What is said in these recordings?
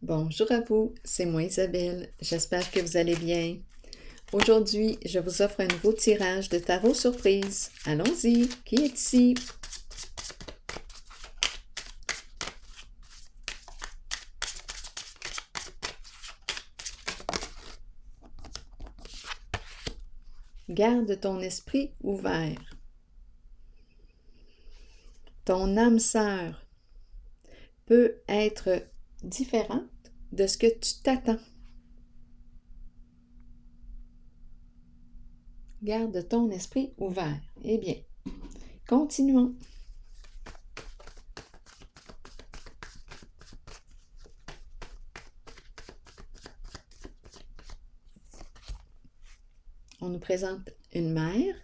Bonjour à vous, c'est moi Isabelle, j'espère que vous allez bien. Aujourd'hui, je vous offre un nouveau tirage de tarot surprise. Allons-y, qui est ici? Garde ton esprit ouvert. Ton âme sœur peut être différente de ce que tu t'attends. Garde ton esprit ouvert. Eh bien, continuons. On nous présente une mère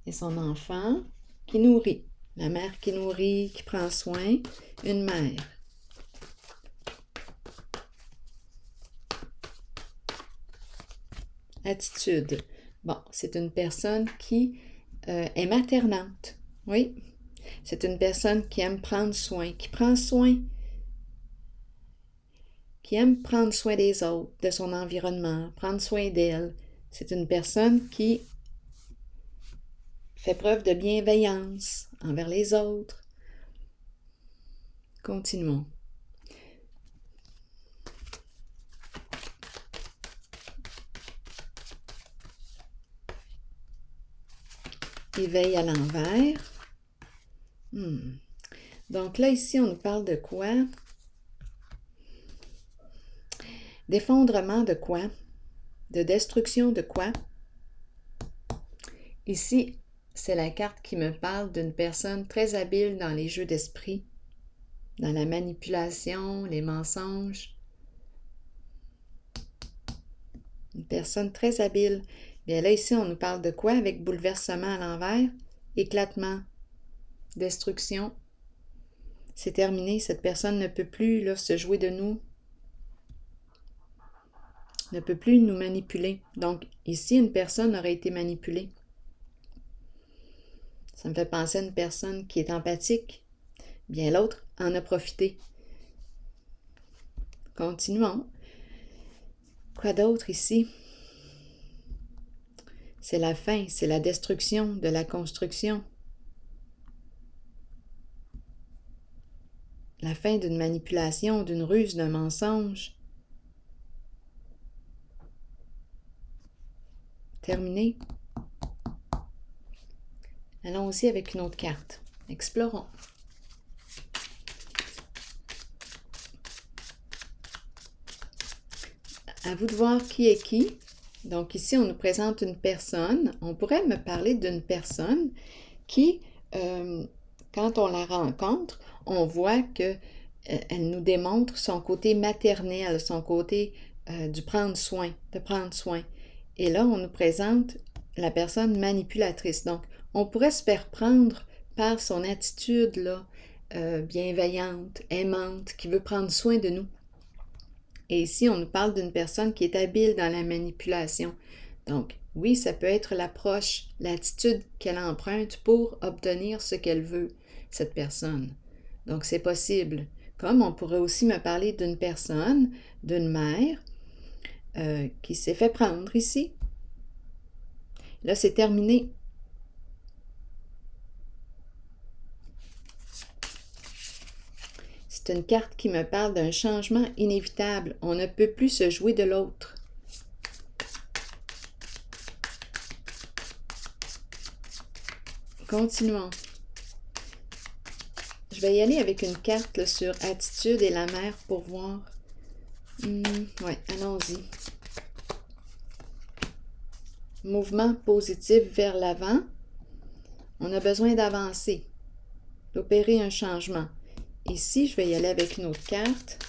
et son enfant qui nourrit. La mère qui nourrit, qui prend soin, une mère. Attitude. Bon, c'est une personne qui est maternante. Oui, c'est une personne qui aime prendre soin, qui prend soin, qui aime prendre soin des autres, de son environnement, prendre soin d'elle. C'est une personne qui fait preuve de bienveillance envers les autres. Continuons. Éveil à l'envers. Donc là, ici, on nous parle de quoi? D'effondrement de quoi? De destruction de quoi? Ici, c'est la carte qui me parle d'une personne très habile dans les jeux d'esprit, dans la manipulation, les mensonges. Une personne très habile. Bien là, ici, on nous parle de quoi avec bouleversement à l'envers? Éclatement, destruction. C'est terminé, cette personne ne peut plus là, se jouer de nous, ne peut plus nous manipuler. Donc ici, une personne aurait été manipulée. Ça me fait penser à une personne qui est empathique. Bien l'autre en a profité. Continuons. Quoi d'autre ici? C'est la fin, c'est la destruction de la construction. La fin d'une manipulation, d'une ruse, d'un mensonge. Terminé. Allons-y avec une autre carte. Explorons. À vous de voir qui est qui. Donc ici, on nous présente une personne. On pourrait me parler d'une personne qui, quand on la rencontre, on voit qu'elle nous démontre son côté maternel, son côté du prendre soin, de prendre soin. Et là, on nous présente la personne manipulatrice. Donc, on pourrait se faire prendre par son attitude là, bienveillante, aimante, qui veut prendre soin de nous. Et ici, on nous parle d'une personne qui est habile dans la manipulation. Donc, oui, ça peut être l'approche, l'attitude qu'elle emprunte pour obtenir ce qu'elle veut, cette personne. Donc, c'est possible. Comme on pourrait aussi me parler d'une personne, d'une mère, qui s'est fait prendre ici. Là, c'est terminé. C'est une carte qui me parle d'un changement inévitable. On ne peut plus se jouer de l'autre. Continuons. Je vais y aller avec une carte là, sur attitude et la mère pour voir. Oui, allons-y. Mouvement positif vers l'avant. On a besoin d'avancer, d'opérer un changement. Ici, je vais y aller avec une autre carte.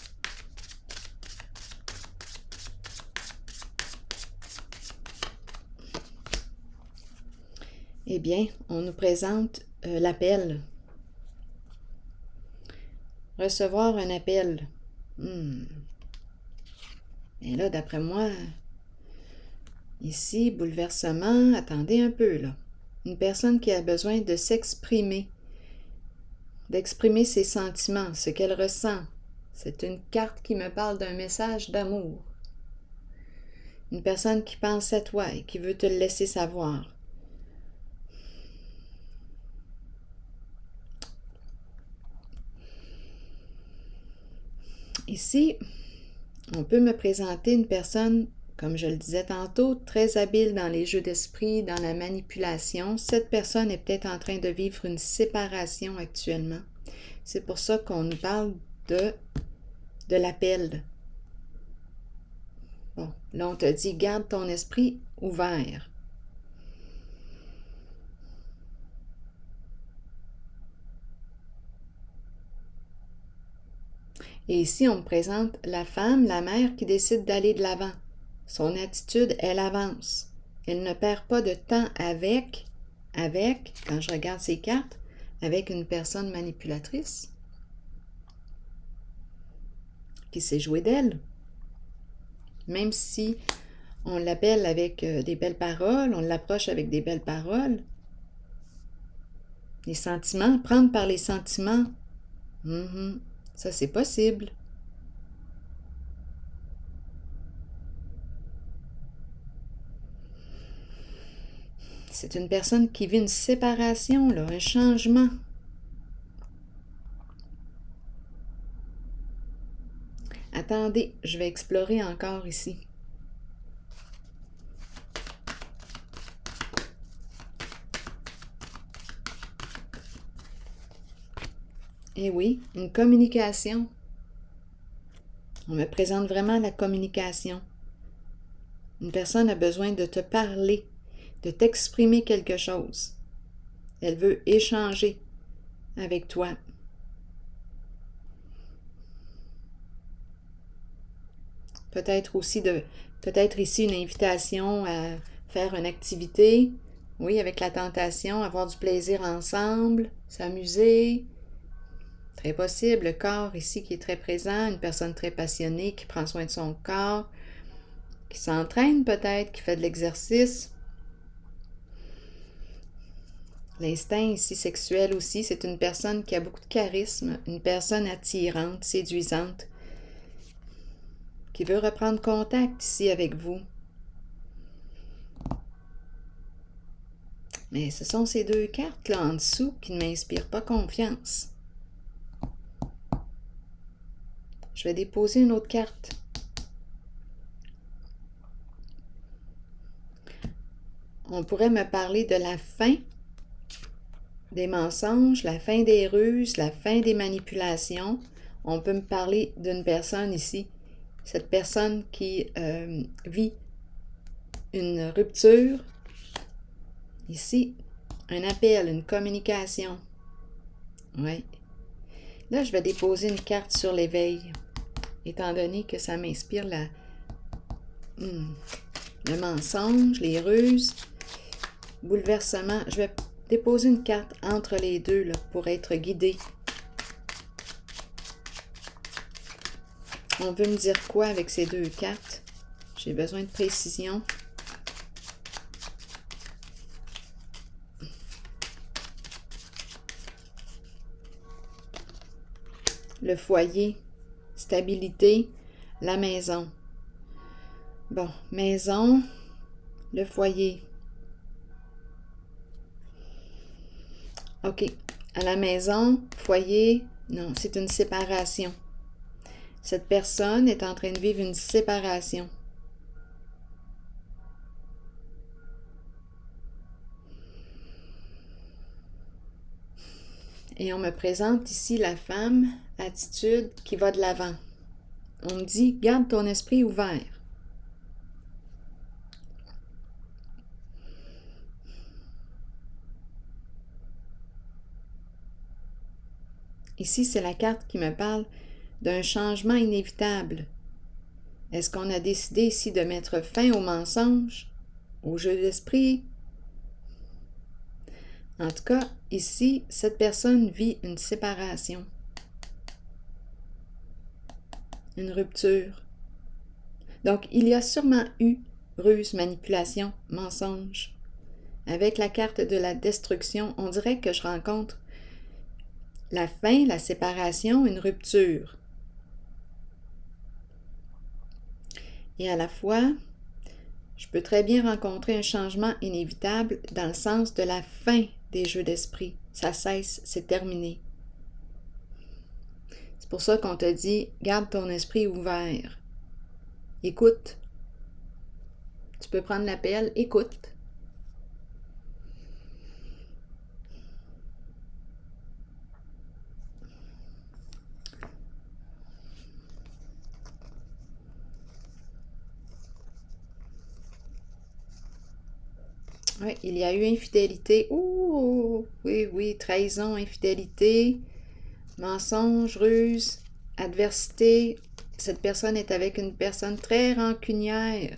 Eh bien, on nous présente l'appel. Recevoir un appel. Et là, d'après moi, ici, bouleversement, attendez un peu là. Une personne qui a besoin de s'exprimer, d'exprimer ses sentiments, ce qu'elle ressent. C'est une carte qui me parle d'un message d'amour. Une personne qui pense à toi et qui veut te le laisser savoir. Ici, on peut me présenter une personne, comme je le disais tantôt, très habile dans les jeux d'esprit, dans la manipulation. Cette personne est peut-être en train de vivre une séparation actuellement. C'est pour ça qu'on nous parle de l'appel. Bon, là on te dit, garde ton esprit ouvert. Et ici, on me présente la femme, la mère qui décide d'aller de l'avant. Son attitude, elle avance. Elle ne perd pas de temps avec, quand je regarde ses cartes, avec une personne manipulatrice qui sait jouer d'elle. Même si on l'appelle avec des belles paroles, on l'approche avec des belles paroles. Les sentiments, prendre par les sentiments, ça c'est possible. C'est une personne qui vit une séparation, là, un changement. Attendez, je vais explorer encore ici. Eh oui, une communication. On me présente vraiment la communication. Une personne a besoin de te parler, de t'exprimer quelque chose. Elle veut échanger avec toi. Peut-être ici une invitation à faire une activité, oui, avec la tentation, avoir du plaisir ensemble, s'amuser. Très possible, le corps ici qui est très présent, une personne très passionnée qui prend soin de son corps, qui s'entraîne peut-être, qui fait de l'exercice. L'instinct ici sexuel aussi, c'est une personne qui a beaucoup de charisme, une personne attirante, séduisante, qui veut reprendre contact ici avec vous. Mais ce sont ces deux cartes là en dessous qui ne m'inspirent pas confiance. Je vais déposer une autre carte. On pourrait me parler de la fin des mensonges, la fin des ruses, la fin des manipulations. On peut me parler d'une personne ici, cette personne qui vit une rupture. Ici, un appel, une communication. Oui. Là, je vais déposer une carte sur l'éveil, étant donné que ça m'inspire le mensonge, les ruses, bouleversement. Je vais déposer une carte entre les deux là, pour être guidée. On veut me dire quoi avec ces deux cartes? J'ai besoin de précision. Le foyer, stabilité, la maison. Bon, maison, le foyer. OK. À la maison, foyer, non, c'est une séparation. Cette personne est en train de vivre une séparation. Et on me présente ici la femme, attitude qui va de l'avant. On me dit, garde ton esprit ouvert. Ici, c'est la carte qui me parle d'un changement inévitable. Est-ce qu'on a décidé ici de mettre fin aux mensonges, au jeu d'esprit? En tout cas, ici, cette personne vit une séparation, une rupture. Donc, il y a sûrement eu ruse, manipulation, mensonge. Avec la carte de la destruction, on dirait que je rencontre la fin, la séparation, une rupture. Et à la fois, je peux très bien rencontrer un changement inévitable dans le sens de la fin des jeux d'esprit. Ça cesse, c'est terminé. C'est pour ça qu'on te dit, garde ton esprit ouvert. Écoute. Tu peux prendre l'appel, écoute. Oui, il y a eu infidélité. Ouh, oui, trahison, infidélité, mensonge, ruse, adversité. Cette personne est avec une personne très rancunière.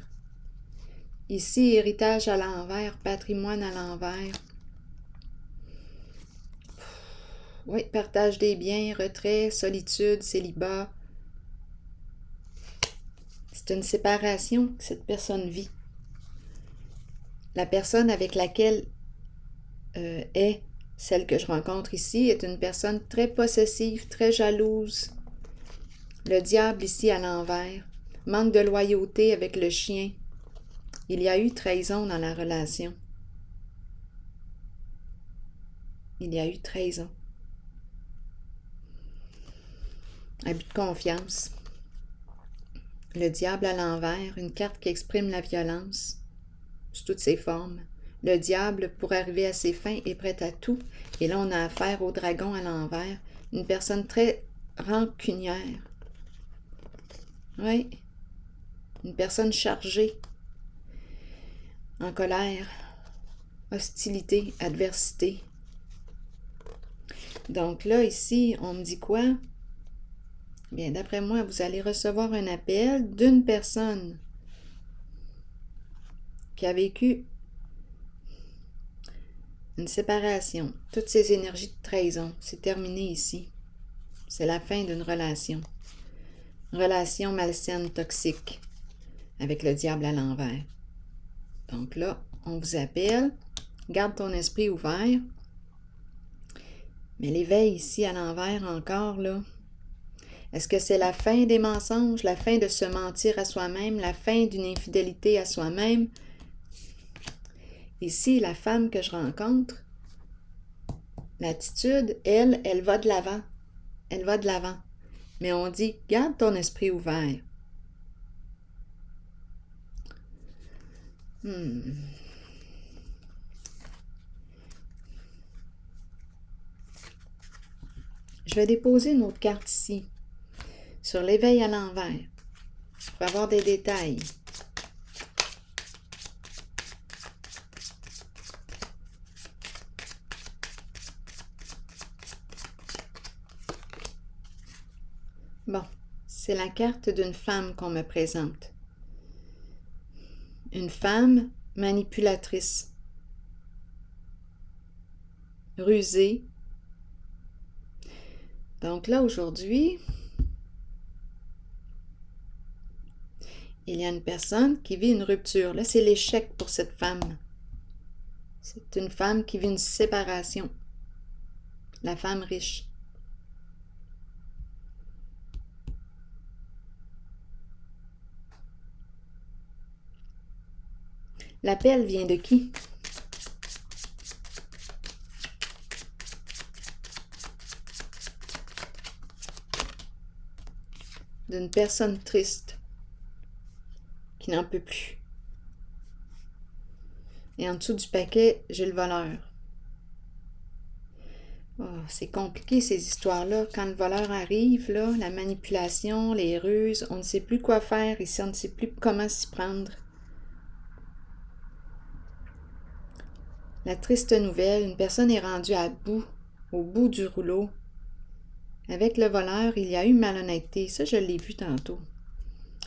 Ici, héritage à l'envers, patrimoine à l'envers. Oui, partage des biens, retrait, solitude, célibat. C'est une séparation que cette personne vit. La personne avec laquelle est celle que je rencontre ici est une personne très possessive, très jalouse. Le diable ici à l'envers. Manque de loyauté avec le chien. Il y a eu trahison dans la relation. Il y a eu trahison. Abus de confiance. Le diable à l'envers, une carte qui exprime la violence sous toutes ses formes. Le diable, pour arriver à ses fins, est prêt à tout. Et là, on a affaire au dragon à l'envers. Une personne très rancunière. Oui. Une personne chargée. En colère. Hostilité, adversité. Donc là, ici, on me dit quoi? Bien, d'après moi, vous allez recevoir un appel d'une personne qui a vécu une séparation. Toutes ces énergies de trahison, c'est terminé ici. C'est la fin d'une relation. Relation malsaine, toxique, avec le diable à l'envers. Donc là, on vous appelle. Garde ton esprit ouvert. Mais l'éveil ici à l'envers encore, là. Est-ce que c'est la fin des mensonges, la fin de se mentir à soi-même, la fin d'une infidélité à soi-même? Ici, la femme que je rencontre, l'attitude, elle va de l'avant. Elle va de l'avant. Mais on dit, garde ton esprit ouvert. Je vais déposer une autre carte ici, sur l'éveil à l'envers, pour avoir des détails. Bon, c'est la carte d'une femme qu'on me présente. Une femme manipulatrice, rusée. Donc là, aujourd'hui, il y a une personne qui vit une rupture. Là, c'est l'échec pour cette femme. C'est une femme qui vit une séparation. La femme riche. L'appel vient de qui? D'une personne triste, qui n'en peut plus. Et en dessous du paquet, j'ai le voleur. Oh, c'est compliqué ces histoires-là. Quand le voleur arrive, là, la manipulation, les ruses, on ne sait plus quoi faire ici, on ne sait plus comment s'y prendre. La triste nouvelle, une personne est rendue à bout, au bout du rouleau. Avec le voleur, il y a eu malhonnêteté. Ça, je l'ai vu tantôt.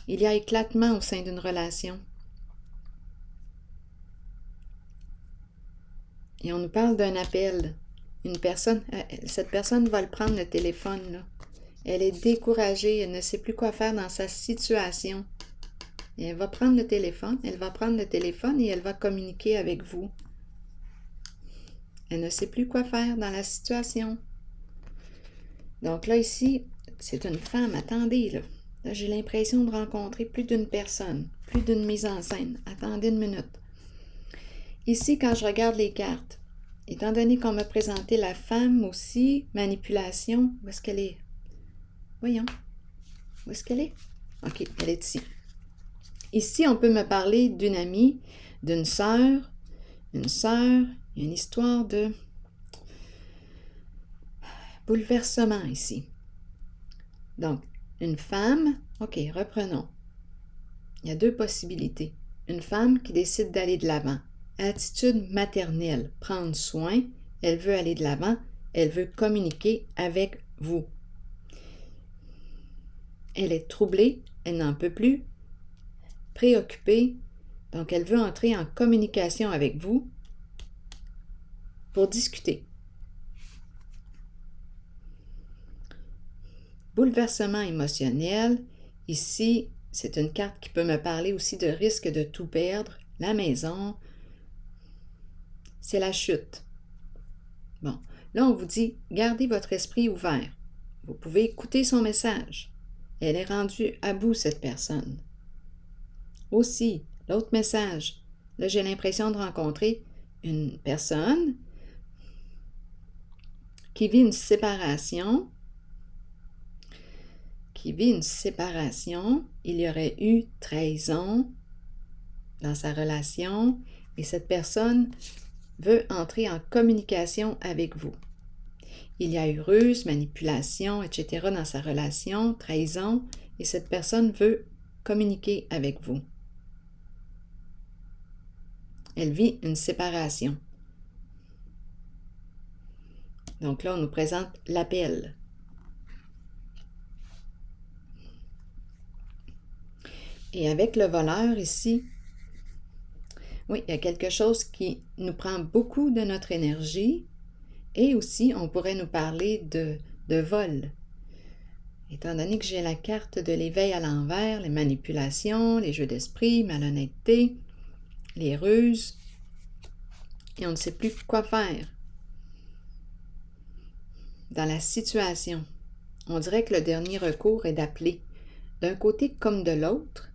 Il y a éclatement au sein d'une relation. Et on nous parle d'un appel. Une personne, cette personne va le prendre le téléphone, là. Elle est découragée, elle ne sait plus quoi faire dans sa situation. Et elle va prendre le téléphone, et elle va communiquer avec vous. Elle ne sait plus quoi faire dans la situation. Donc là, ici, c'est une femme, attendez, là. Là, j'ai l'impression de rencontrer plus d'une personne, plus d'une mise en scène. Attendez une minute. Ici, quand je regarde les cartes, étant donné qu'on m'a présenté la femme aussi, manipulation, où est-ce qu'elle est? Voyons. Où est-ce qu'elle est? OK, elle est ici. Ici, on peut me parler d'une amie, d'une sœur. Une sœur, il y a une histoire de bouleversement ici. Donc, une femme, OK, reprenons. Il y a deux possibilités. Une femme qui décide d'aller de l'avant. Attitude maternelle, prendre soin, elle veut aller de l'avant, elle veut communiquer avec vous. Elle est troublée, elle n'en peut plus, préoccupée, donc elle veut entrer en communication avec vous pour discuter. Bouleversement émotionnel, ici, c'est une carte qui peut me parler aussi de risque de tout perdre, la maison, c'est la chute. Bon, là, on vous dit, gardez votre esprit ouvert. Vous pouvez écouter son message. Elle est rendue à bout, cette personne. Aussi, l'autre message. Là, j'ai l'impression de rencontrer une personne qui vit une séparation. Il y aurait eu trahison dans sa relation et cette personne veut entrer en communication avec vous. Il y a eu ruse, manipulation, etc. dans sa relation, trahison, et cette personne veut communiquer avec vous. Elle vit une séparation. Donc là, on nous présente l'appel. Et avec le voleur ici, oui, il y a quelque chose qui nous prend beaucoup de notre énergie et aussi on pourrait nous parler de vol. Étant donné que j'ai la carte de l'éveil à l'envers, les manipulations, les jeux d'esprit, malhonnêteté, les ruses, et on ne sait plus quoi faire dans la situation. On dirait que le dernier recours est d'appeler. D'un côté comme de l'autre,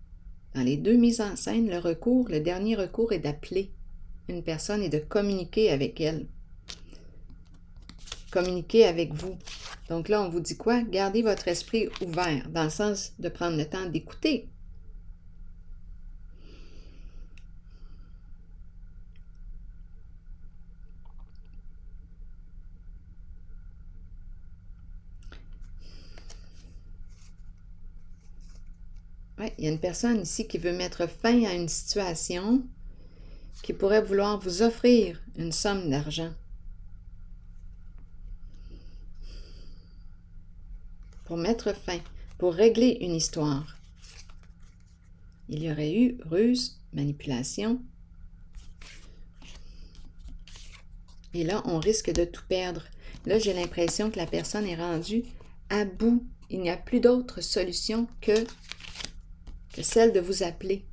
dans les deux mises en scène, le dernier recours est d'appeler une personne et de communiquer avec elle. Communiquer avec vous. Donc là, on vous dit quoi? Gardez votre esprit ouvert, dans le sens de prendre le temps d'écouter. Ouais, il y a une personne ici qui veut mettre fin à une situation qui pourrait vouloir vous offrir une somme d'argent pour mettre fin, pour régler une histoire. Il y aurait eu ruse, manipulation. Et là, on risque de tout perdre. Là, j'ai l'impression que la personne est rendue à bout. Il n'y a plus d'autre solution que celle de vous appeler.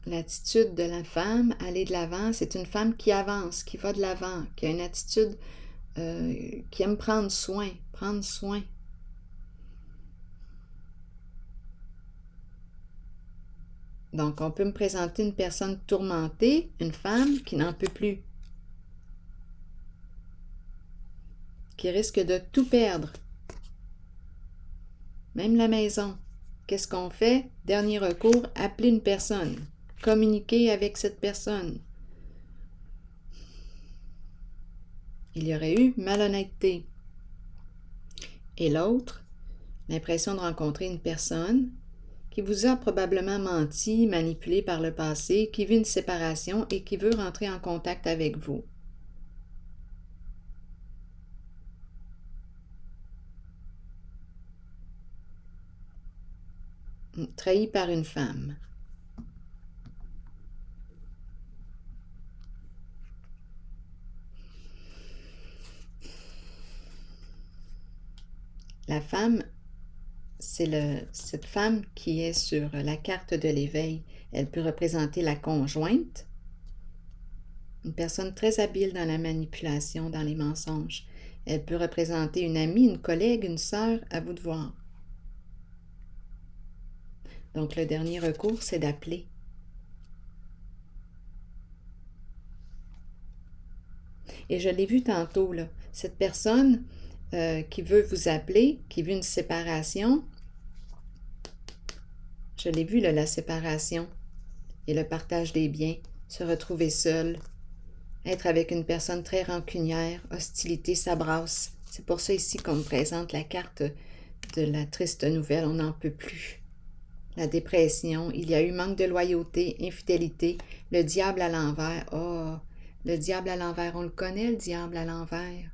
L'attitude de la femme, aller de l'avant, c'est une femme qui avance, qui va de l'avant, qui a une attitude qui aime prendre soin, prendre soin. Donc, on peut me présenter une personne tourmentée, une femme qui n'en peut plus, qui risque de tout perdre, même la maison. Qu'est-ce qu'on fait? Dernier recours, appeler une personne, communiquer avec cette personne. Il y aurait eu malhonnêteté. Et l'autre, l'impression de rencontrer une personne qui vous a probablement menti, manipulé par le passé, qui vit une séparation et qui veut rentrer en contact avec vous. Trahi par une femme. La femme, c'est cette femme qui est sur la carte de l'éveil. Elle peut représenter la conjointe, une personne très habile dans la manipulation, dans les mensonges. Elle peut représenter une amie, une collègue, une sœur, à vous de voir. Donc, le dernier recours, c'est d'appeler. Et je l'ai vu tantôt, là, cette personne qui veut vous appeler, qui veut une séparation, je l'ai vu, là, la séparation et le partage des biens, se retrouver seul, être avec une personne très rancunière, hostilité, ça brasse. C'est pour ça ici qu'on me présente la carte de la triste nouvelle, on n'en peut plus. La dépression, il y a eu manque de loyauté, infidélité, le diable à l'envers. Oh, le diable à l'envers, on le connaît, le diable à l'envers.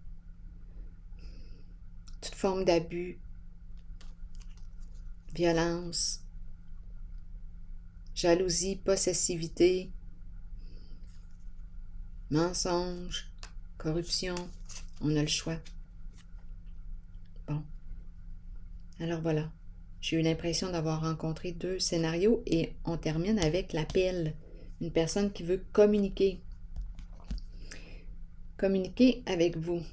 Toute forme d'abus, violence, jalousie, possessivité, mensonge, corruption, on a le choix. Bon, alors voilà, j'ai eu l'impression d'avoir rencontré 2 scénarios et on termine avec l'appel, une personne qui veut communiquer. Communiquer avec vous.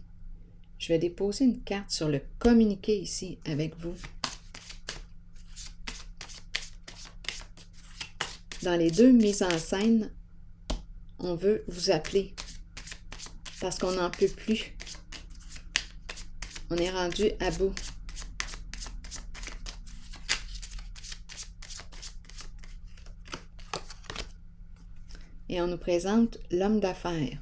Je vais déposer une carte sur le communiquer ici avec vous. Dans les 2 mises en scène, on veut vous appeler parce qu'on n'en peut plus. On est rendu à bout. Et on nous présente l'homme d'affaires.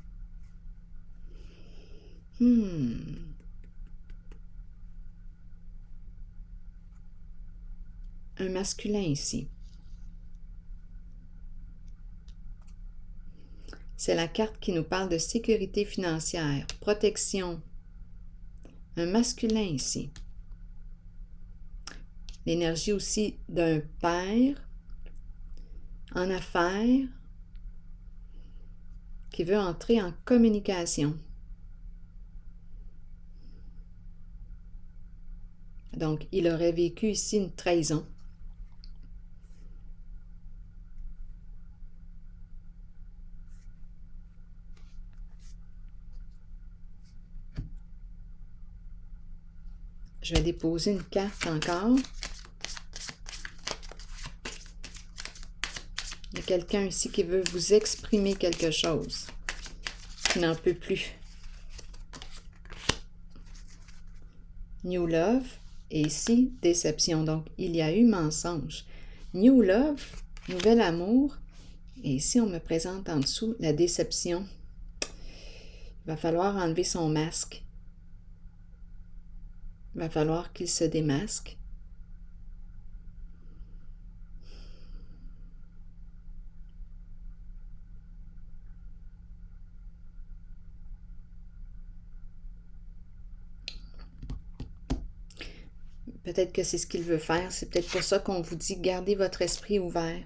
Un masculin ici. C'est la carte qui nous parle de sécurité financière, protection. Un masculin ici. L'énergie aussi d'un père en affaires qui veut entrer en communication. Donc, il aurait vécu ici une trahison. Je vais déposer une carte encore. Il y a quelqu'un ici qui veut vous exprimer quelque chose, qui n'en peut plus. New Love, et ici, déception. Donc, il y a eu mensonge. New Love, nouvel amour, et ici, on me présente en dessous la déception. Il va falloir enlever son masque. Il va falloir qu'il se démasque. Peut-être que c'est ce qu'il veut faire. C'est peut-être pour ça qu'on vous dit, gardez votre esprit ouvert.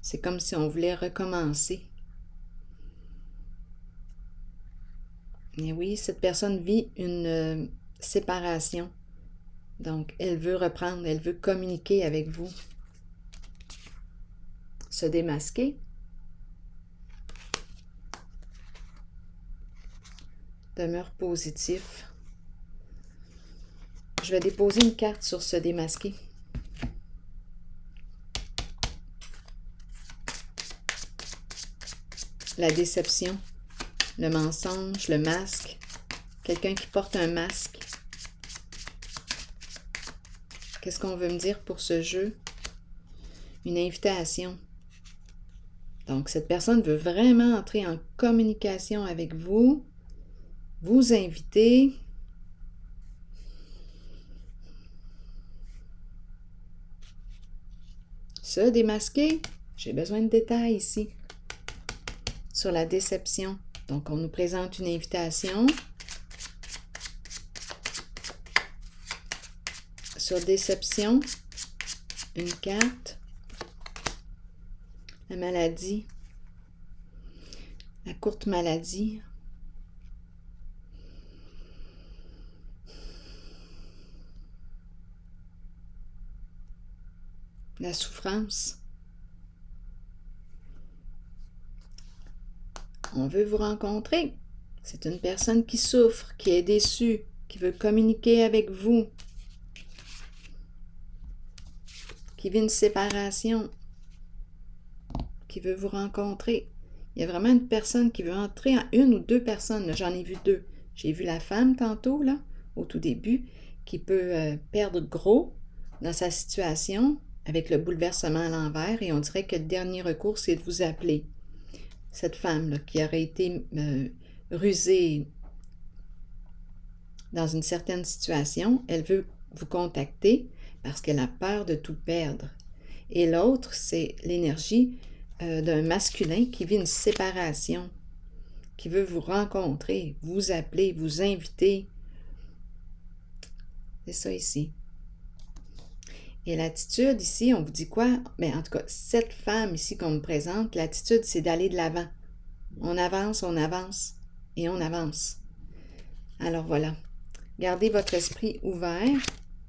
C'est comme si on voulait recommencer. Et oui, cette personne vit une séparation. Donc, elle veut reprendre, elle veut communiquer avec vous. Se démasquer. Demeure positif. Je vais déposer une carte sur se démasquer. La déception, le mensonge, le masque. Quelqu'un qui porte un masque. Qu'est-ce qu'on veut me dire pour ce jeu? Une invitation. Donc, cette personne veut vraiment entrer en communication avec vous, vous inviter. Se démasquer. J'ai besoin de détails ici sur la déception. Donc, on nous présente une invitation. Sur déception, une carte. La maladie. La courte maladie. la souffrance. On veut vous rencontrer. C'est une personne qui souffre, qui est déçue, qui veut communiquer avec vous, qui vit une séparation, qui veut vous rencontrer. Il y a vraiment une personne qui veut entrer en une ou deux personnes. J'en ai vu deux. J'ai vu la femme tantôt, là, au tout début, qui peut perdre gros dans sa situation avec le bouleversement à l'envers et on dirait que le dernier recours, c'est de vous appeler. Cette femme-là qui aurait été rusée dans une certaine situation, elle veut vous contacter parce qu'elle a peur de tout perdre. Et l'autre, c'est l'énergie d'un masculin qui vit une séparation, qui veut vous rencontrer, vous appeler, vous inviter. C'est ça ici. Et l'attitude ici, on vous dit quoi? Bien, en tout cas, cette femme ici qu'on me présente, l'attitude, c'est d'aller de l'avant. On avance et on avance. Alors voilà. Gardez votre esprit ouvert.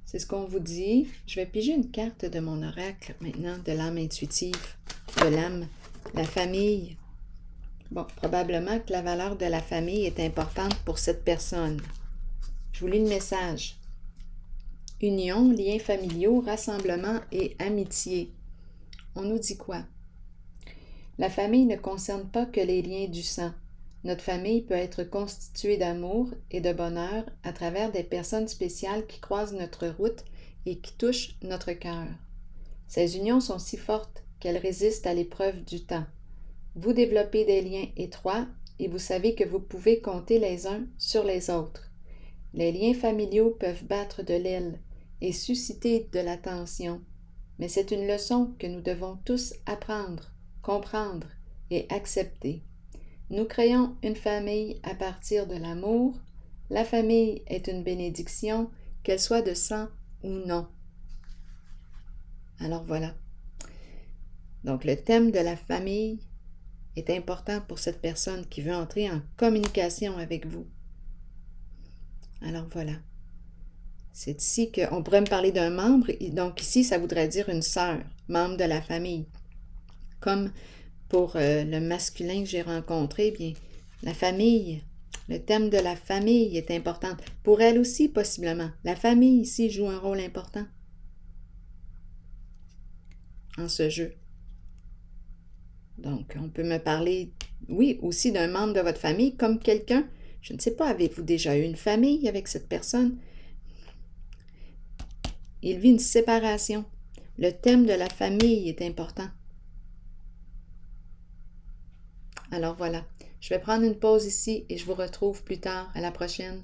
C'est ce qu'on vous dit. Je vais piger une carte de mon oracle maintenant, de l'âme intuitive, de l'âme, la famille. Bon, probablement que la valeur de la famille est importante pour cette personne. Je vous lis le message. Union, liens familiaux, rassemblement et amitié. On nous dit quoi? La famille ne concerne pas que les liens du sang. Notre famille peut être constituée d'amour et de bonheur à travers des personnes spéciales qui croisent notre route et qui touchent notre cœur. Ces unions sont si fortes qu'elles résistent à l'épreuve du temps. Vous développez des liens étroits et vous savez que vous pouvez compter les uns sur les autres. Les liens familiaux peuvent battre de l'aile et susciter de la tension, mais c'est une leçon que nous devons tous apprendre, comprendre et accepter. Nous créons une famille à partir de l'amour. La famille est une bénédiction, qu'elle soit de sang ou non. Alors voilà. Donc le thème de la famille est important pour cette personne qui veut entrer en communication avec vous. Alors voilà. C'est ici qu'on pourrait me parler d'un membre, donc ici ça voudrait dire une sœur, membre de la famille. Comme pour le masculin que j'ai rencontré, bien, la famille, le thème de la famille est important. Pour elle aussi, possiblement. La famille ici joue un rôle important en ce jeu. Donc, on peut me parler, oui, aussi d'un membre de votre famille, comme quelqu'un, je ne sais pas, avez-vous déjà eu une famille avec cette personne? Il vit une séparation. Le thème de la famille est important. Alors voilà, je vais prendre une pause ici et je vous retrouve plus tard. À la prochaine.